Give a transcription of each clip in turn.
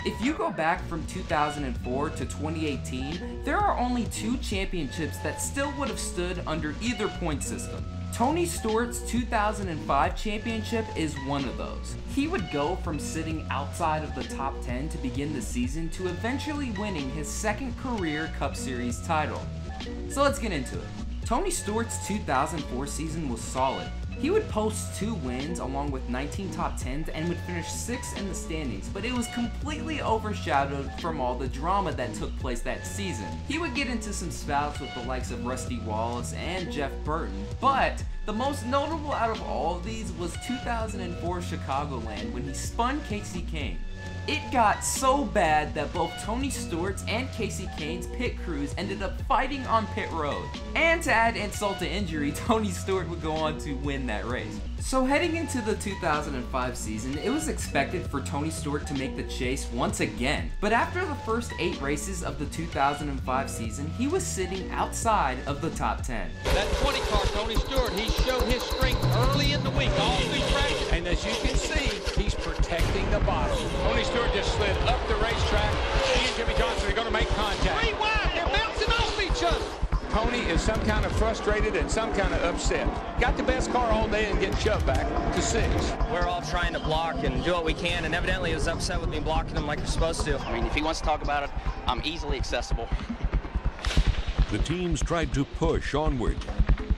If you go back from 2004 to 2018, there are only 2 championships that still would have stood under either point system. Tony Stewart's 2005 championship is one of those. He would go from sitting outside of the top 10 to begin the season to eventually winning his second career Cup Series title. So let's get into it. Tony Stewart's 2004 season was solid. He would post 2 wins along with 19 top 10s and would finish 6th in the standings, but it was completely overshadowed from all the drama that took place that season. He would get into some spouts with the likes of Rusty Wallace and Jeff Burton, but the most notable out of all of these was 2004 Chicagoland when he spun Casey Kane. It got so bad that both Tony Stewart's and Casey Kane's pit crews ended up fighting on pit road. And to add insult to injury, Tony Stewart would go on to win that race. So heading into the 2005 season, it was expected for Tony Stewart to make the chase once again. But after the first 8 races of the 2005 season, he was sitting outside of the top 10. That 20 car, Tony Stewart, he showed his strength early in the week, all through practice. And as you can see, he's protecting the bottom. Tony Stewart just slid up the racetrack. He and Jimmy Johnson are going to make contact. 3 wide, they're bouncing off each other. Tony is some kind of frustrated and some kind of upset. Got the best car all day and getting shoved back to 6. We're all trying to block and do what we can, and evidently he was upset with me blocking him like we're supposed to. I mean, if he wants to talk about it, I'm easily accessible. The teams tried to push onward.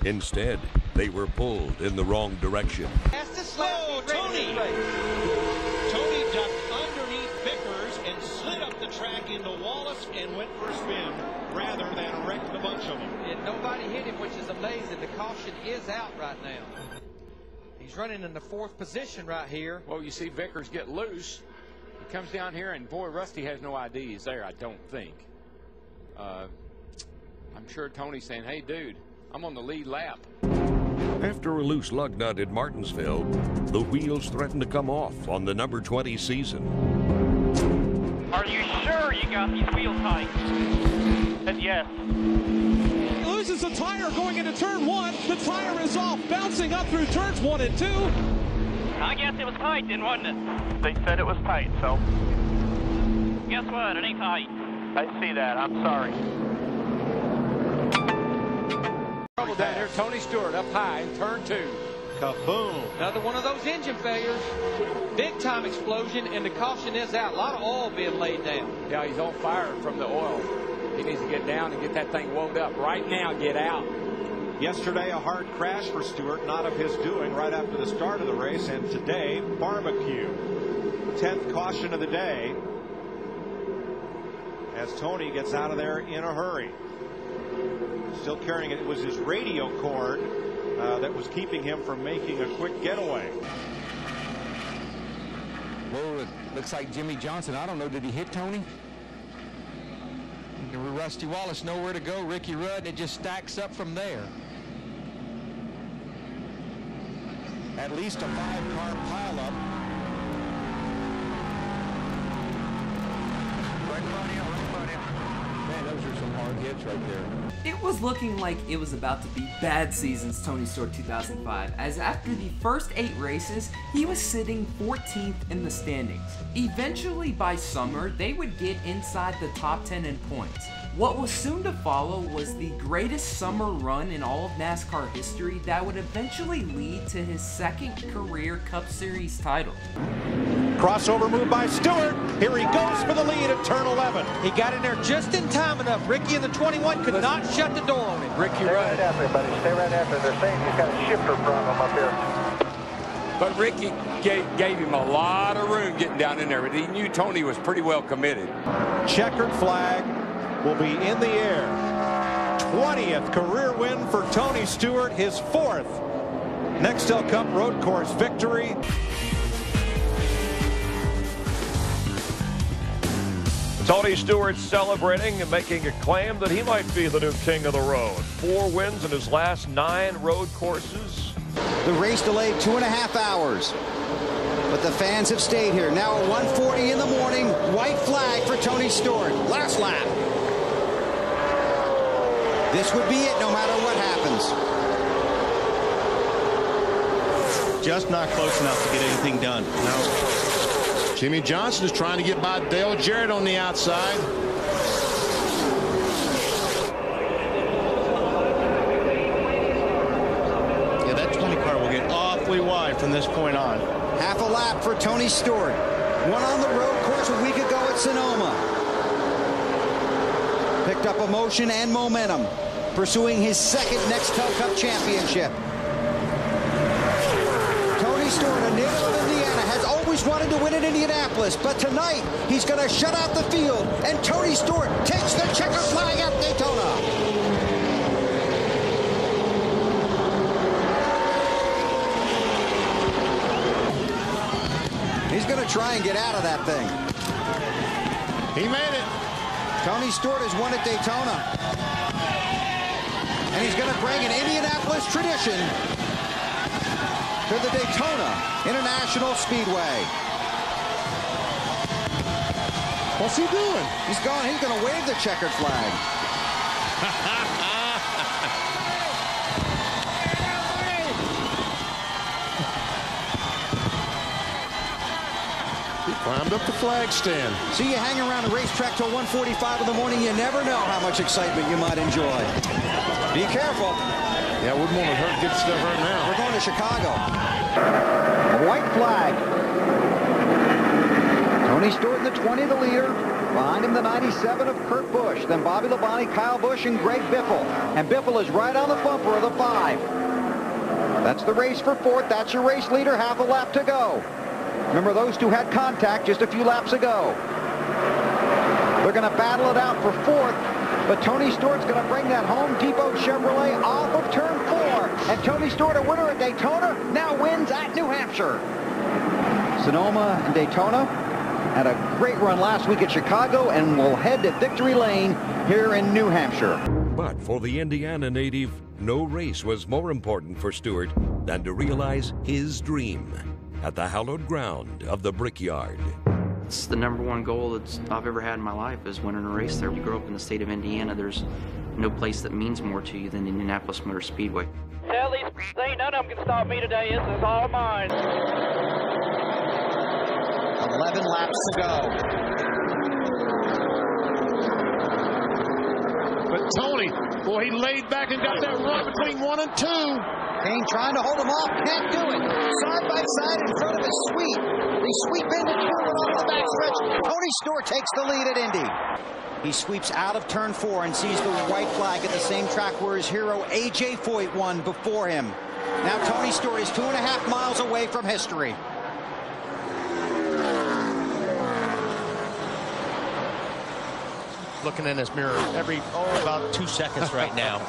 Instead, they were pulled in the wrong direction. Whoa, Tony! Tony ducked underneath Vickers and slid up the track into Wallace and went for a spin rather than wreck the bunch of them. And nobody hit him, which is amazing. The caution is out right now. He's running in the 4th position right here. Well, you see Vickers get loose. He comes down here, and boy, Rusty has no idea he's there, I don't think. I'm sure Tony's saying, hey, dude, I'm on the lead lap. After a loose lug nut in Martinsville, the wheels threatened to come off on the number 20 season. Are you sure you got these wheels tight? Said yes. He loses a tire going into turn 1. The tire is off, bouncing up through turns 1 and 2. I guess it was tight then, wasn't it? They said it was tight, so. Guess what? It ain't tight. I see that. I'm sorry. Trouble down here. Tony Stewart up high in turn 2. Kaboom! Another one of those engine failures. Big time explosion, and the caution is out. A lot of oil being laid down. Yeah, he's on fire from the oil. He needs to get down and get that thing wound up. Right now, get out. Yesterday, a hard crash for Stewart, not of his doing, right after the start of the race. And today, barbecue. 10th caution of the day as Tony gets out of there in a hurry. Still carrying it. It was his radio cord that was keeping him from making a quick getaway. Well, it looks like Jimmy Johnson. I don't know. Did he hit Tony? Rusty Wallace nowhere to go. Ricky Rudd, and it just stacks up from there. At least a 5-car pileup. Man, those are some hard hits right there. It was looking like it was about to be bad season's Tony Stewart 2005, as after the first 8 races, he was sitting 14th in the standings. Eventually by summer, they would get inside the top 10 in points. What was soon to follow was the greatest summer run in all of NASCAR history that would eventually lead to his second career Cup Series title. Crossover move by Stewart. Here he goes for the lead at turn 11. He got in there just in time enough. Ricky in the 21 could not shut the door on him. Ricky Stay Rudd. right after, buddy. Stay right after. They're saying he's got a shifter problem up here. But Ricky gave him a lot of room getting down in there, but he knew Tony was pretty well committed. Checkered flag will be in the air. 20th career win for Tony Stewart, his 4th Nextel Cup Road Course victory. Tony Stewart celebrating and making a claim that he might be the new king of the road. 4 wins in his last 9 road courses. The race delayed 2.5 hours, but the fans have stayed here. Now at 1:40 in the morning, white flag for Tony Stewart. Last lap. This would be it no matter what happens. Just not close enough to get anything done. No. Jimmy Johnson is trying to get by Dale Jarrett on the outside. Yeah, that 20 car will get awfully wide from this point on. Half a lap for Tony Stewart. Won on the road course a week ago at Sonoma. Picked up emotion and momentum, pursuing his second Nextel Cup championship. Tony Stewart, a native of Indiana, has always wanted to win in Indianapolis, but tonight he's going to shut out the field, and Tony Stewart takes the checker flag at Daytona. He's going to try and get out of that thing. He made it. Tony Stewart has won at Daytona. And he's going to bring an Indianapolis tradition to the Daytona International Speedway. What's he doing? He's going to wave the checkered flag. Climbed up the flag stand. See, you hang around the racetrack till 1:45 in the morning, you never know how much excitement you might enjoy. Be careful. Yeah, I wouldn't want to get stuff right now. We're going to Chicago. White flag. Tony Stewart in the 20, the leader. Behind him, the 97 of Kurt Busch. Then Bobby Labonte, Kyle Busch, and Greg Biffle. And Biffle is right on the bumper of the 5. That's the race for 4th. That's your race leader. Half a lap to go. Remember, those two had contact just a few laps ago. They're going to battle it out for 4th, but Tony Stewart's going to bring that Home Depot Chevrolet off of turn 4. And Tony Stewart, a winner at Daytona, now wins at New Hampshire. Sonoma and Daytona had a great run last week at Chicago and will head to Victory Lane here in New Hampshire. But for the Indiana native, no race was more important for Stewart than to realize his dream at the hallowed ground of the Brickyard. It's the #1 goal that I've ever had in my life, is winning a race there. You grow up in the state of Indiana, there's no place that means more to you than Indianapolis Motor Speedway. Tell these ain't none of them can stop me today. This is all mine. 11 laps to go. But Tony, boy, he laid back and got that run between 1 and 2. Kane trying to hold him off, can't do it. Side by side in front of his sweep. They sweep into turn off the backstretch. Tony Stewart takes the lead at Indy. He sweeps out of turn 4 and sees the white flag at the same track where his hero A.J. Foyt won before him. Now Tony Stewart is 2.5 miles away from history. Looking in his mirror about 2 seconds right now.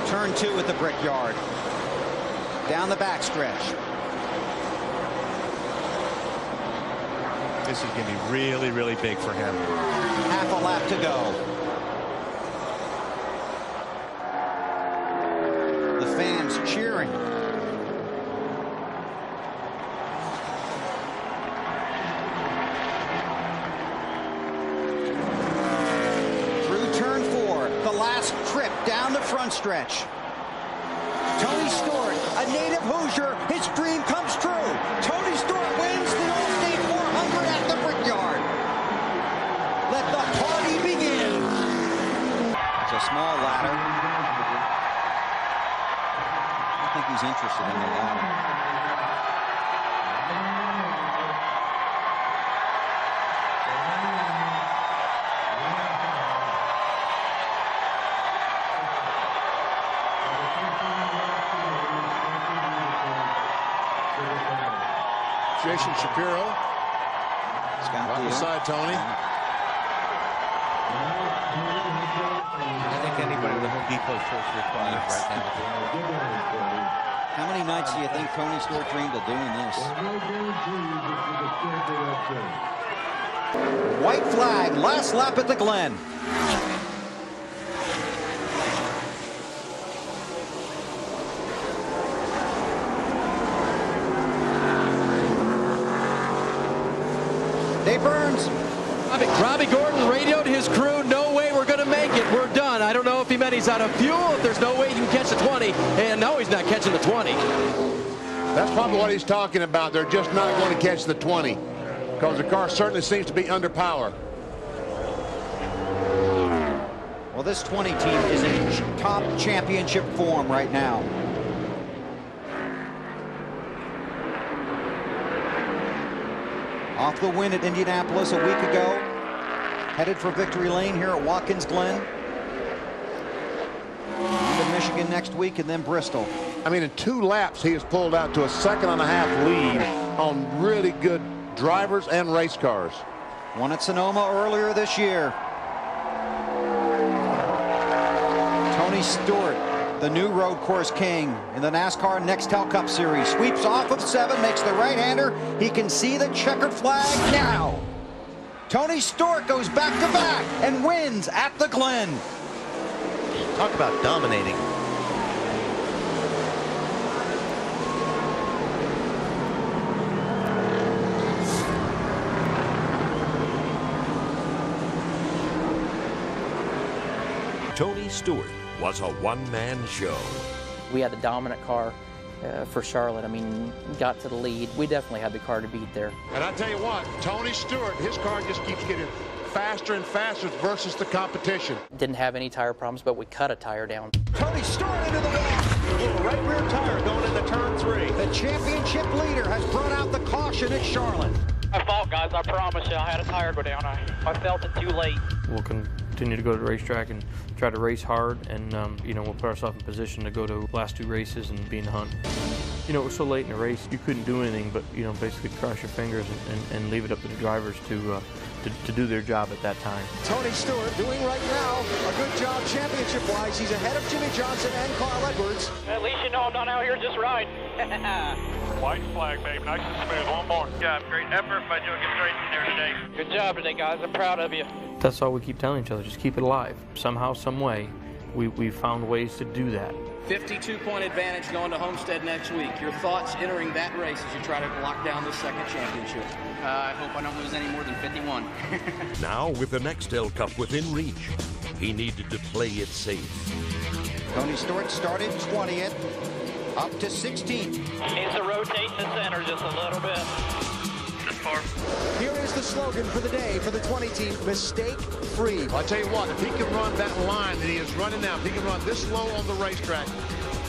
Turn 2 at the Brickyard. Down the backstretch. This is going to be really, really big for him. Half a lap to go. The fans cheering. Through turn 4, the last trip down the front stretch. Tony Stewart, a native Hoosier, his dream comes true. Tony Stewart wins the All-State 400 at the Brickyard. Let the party begin. It's a small ladder. I don't think he's interested in the ladder. Jason Shapiro. Right beside Tony. I think anybody with Home Depot shirts requires right now. How many nights do you think Tony Stewart dreamed of doing this? White flag, last lap at the Glen. Dave Burns. Robbie Gordon radioed his crew, no way we're going to make it. We're done. I don't know if he meant he's out of fuel, if there's no way he can catch the 20. And no, he's not catching the 20. That's probably what he's talking about. They're just not going to catch the 20 because the car certainly seems to be under power. Well, this 20 team is in top championship form right now. Off the win at Indianapolis a week ago. Headed for victory lane here at Watkins Glen. To Michigan next week and then Bristol. I mean, in 2 laps, he has pulled out to a 2.5 lead on really good drivers and race cars. Won at Sonoma earlier this year. Tony Stewart, the new road course king in the NASCAR Nextel Cup Series. Sweeps off of 7, makes the right-hander. He can see the checkered flag now. Tony Stewart goes back-to-back and wins at the Glen. Talk about dominating. Tony Stewart was a one-man show. We had the dominant car for Charlotte. I mean, got to the lead. We definitely had the car to beat there. And I tell you what, Tony Stewart, his car just keeps getting faster and faster versus the competition. Didn't have any tire problems, but we cut a tire down. Tony Stewart into the wall. Little right rear tire going into turn 3. The championship leader has brought out the caution at Charlotte. My fault, guys. I promise you, I had a tire go down. I felt it too late. We'll continue to go to the racetrack and try to race hard, and you know, we'll put ourselves in position to go to the last 2 races and be in the hunt. You know, it was so late in the race, you couldn't do anything but, you know, basically cross your fingers and leave it up to the drivers to do their job at that time. Tony Stewart doing right now a good job championship-wise. He's ahead of Jimmy Johnson and Carl Edwards. At least you know I'm not out here just riding. White flag, babe. Nice and smooth. One more. Yeah, great effort by Joe Gibbs Racing there today. Good job today, guys. I'm proud of you. That's all we keep telling each other, just keep it alive. Somehow, some way, we found ways to do that. 52-point advantage going to Homestead next week. Your thoughts entering that race as you try to lock down the 2nd championship? I hope I don't lose any more than 51. Now, with the Nextel Cup within reach, he needed to play it safe. Tony Stewart started 20th, up to 16th. Needs to rotate the center just a little bit. Here is the slogan for the day for the 20 team, mistake-free. Well, I tell you what, if he can run that line that he is running now, if he can run this slow on the racetrack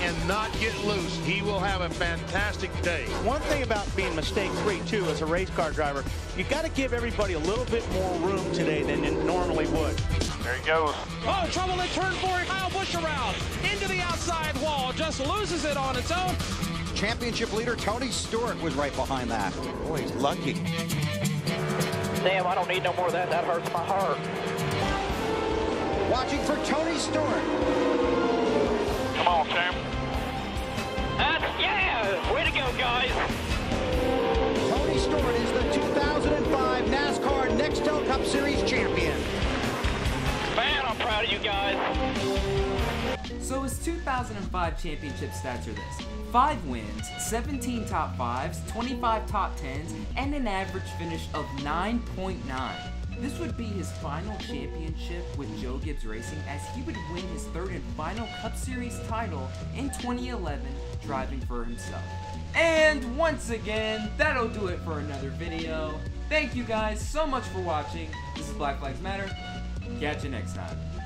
and not get loose, he will have a fantastic day. One thing about being mistake-free, too, as a race car driver, you got to give everybody a little bit more room today than you normally would. There he goes. Oh, trouble in turn 4. Kyle Busch around into the outside wall. Just loses it on its own. Championship leader Tony Stewart was right behind that. Boy, he's lucky. Damn, I don't need no more of that. That hurts my heart. Watching for Tony Stewart. Come on, champ. Yeah! Way to go, guys. Tony Stewart is the 2005 NASCAR Nextel Cup Series champion. Man, I'm proud of you guys. So his 2005 championship stats are this: 5 wins, 17 top 5s, 25 top 10s, and an average finish of 9.9. This would be his final championship with Joe Gibbs Racing, as he would win his 3rd and final Cup Series title in 2011, driving for himself. And once again, that'll do it for another video. Thank you guys so much for watching. This is Black Flags Matter. Catch you next time.